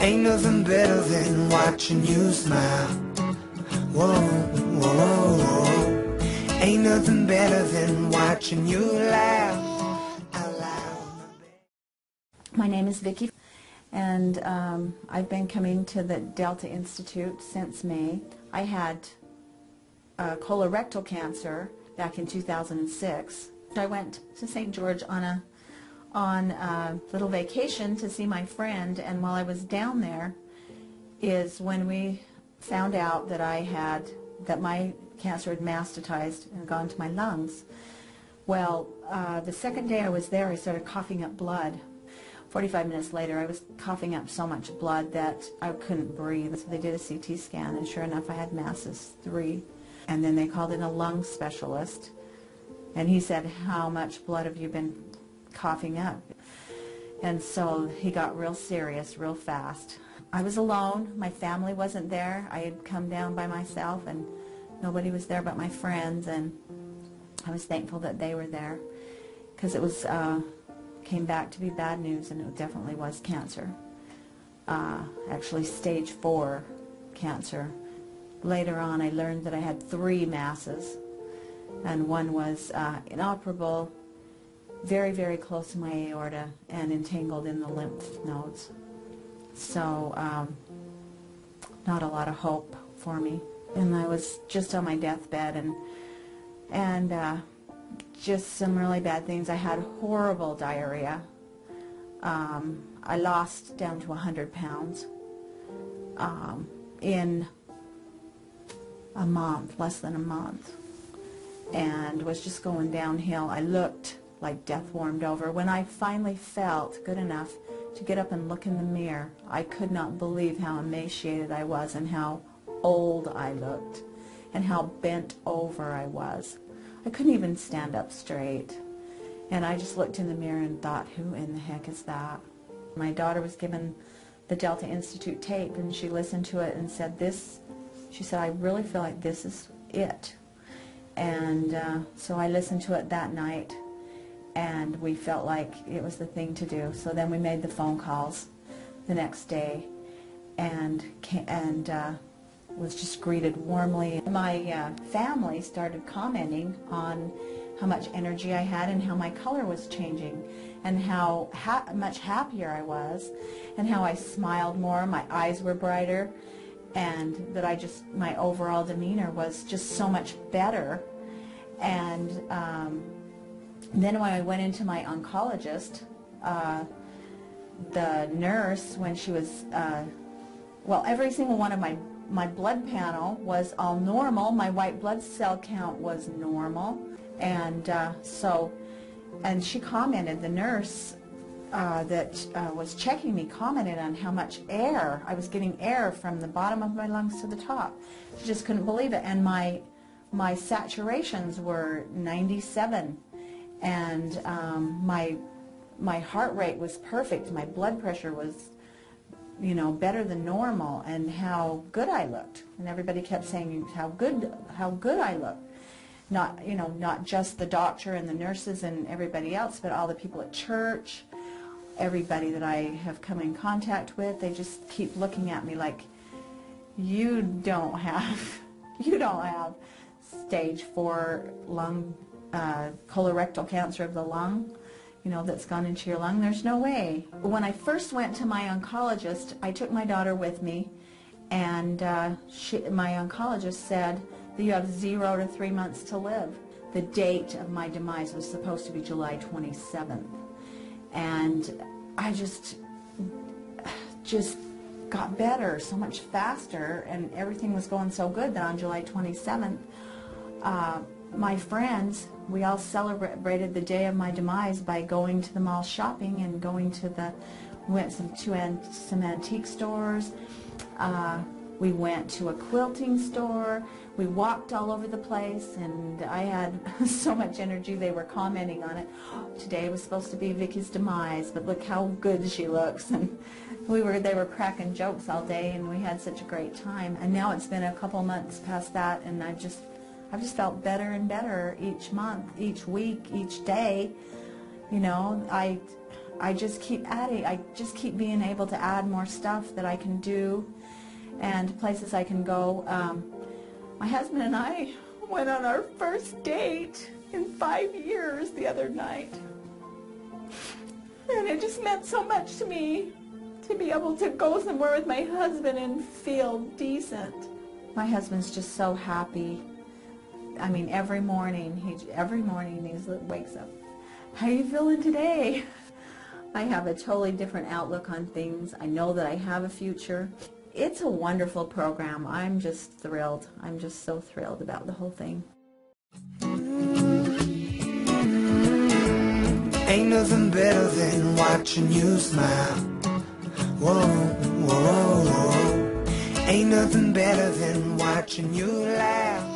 Ain't nothing better than watching you smile. Whoa, whoa, whoa. Ain't nothing better than watching you laugh out loud. My name is Vicky, and I've been coming to the Delta Institute since May. I had colorectal cancer back in 2006. I went to St. George on a little vacation to see my friend, and while I was down there is when we found out that my cancer had metastasized and gone to my lungs. Well, the second day I was there, I started coughing up blood. 45 minutes later, I was coughing up so much blood that I couldn't breathe. So they did a CT scan, and sure enough, I had masses 3. And then they called in a lung specialist, and he said, "How much blood have you been coughing up?" And so he got real serious real fast. I was alone. My family wasn't there. I had come down by myself, and nobody was there but my friends, and I was thankful that they were there, because it was came back to be bad news, and it definitely was cancer. Actually stage 4 cancer. Later on I learned that I had 3 masses, and one was inoperable, very, very close to my aorta, and entangled in the lymph nodes. So not a lot of hope for me. And I was just on my deathbed, and just some really bad things. I had horrible diarrhea. I lost down to 100 pounds in a month, less than a month, and was just going downhill. I looked like death warmed over. When I finally felt good enough to get up and look in the mirror, I could not believe how emaciated I was, and how old I looked, and how bent over I was. I couldn't even stand up straight. And I just looked in the mirror and thought, who in the heck is that? My daughter was given the Delta Institute tape, and she listened to it and said, she said, "I really feel like this is it." And so I listened to it that night, and we felt like it was the thing to do. So then we made the phone calls the next day, and was just greeted warmly. My family started commenting on how much energy I had, and how my color was changing, and how much happier I was, and how I smiled more, my eyes were brighter, and that my overall demeanor was just so much better. And then when I went into my oncologist, the nurse, when she was, well, every single one of my blood panel was all normal. My white blood cell count was normal. And and she commented, the nurse that was checking me commented on how much air, I was getting air from the bottom of my lungs to the top. She just couldn't believe it. And my saturations were 97, and my heart rate was perfect. My blood pressure was, you know, better than normal, and how good I looked. And everybody kept saying how good I looked. Not, you know, not just the doctor and the nurses and everybody else, but all the people at church, everybody that I have come in contact with. They just keep looking at me like, you don't have stage 4 lung, colorectal cancer of the lung, you know, that's gone into your lung. There's no way. When I first went to my oncologist, I took my daughter with me, and my oncologist said that you have 0 to 3 months to live. The date of my demise was supposed to be July 27th, and I just got better so much faster, and everything was going so good that on July 27th, my friends, we all celebrated the day of my demise by going to the mall shopping, and we went to some antique stores. We went to a quilting store. We walked all over the place, and I had so much energy. They were commenting on it. Today was supposed to be Vicky's demise, but look how good she looks. And they were cracking jokes all day, and we had such a great time. And now it's been a couple months past that, and I've just felt better and better each month, each week, each day. You know, I just keep adding, I just keep being able to add more stuff that I can do and places I can go. My husband and I went on our first date in 5 years the other night. And it just meant so much to me to be able to go somewhere with my husband and feel decent. My husband's just so happy. I mean, every morning he wakes up. How are you feeling today? I have a totally different outlook on things. I know that I have a future. It's a wonderful program. I'm just thrilled. I'm just so thrilled about the whole thing. Ain't nothing better than watching you smile. Whoa, whoa, whoa. Ain't nothing better than watching you laugh.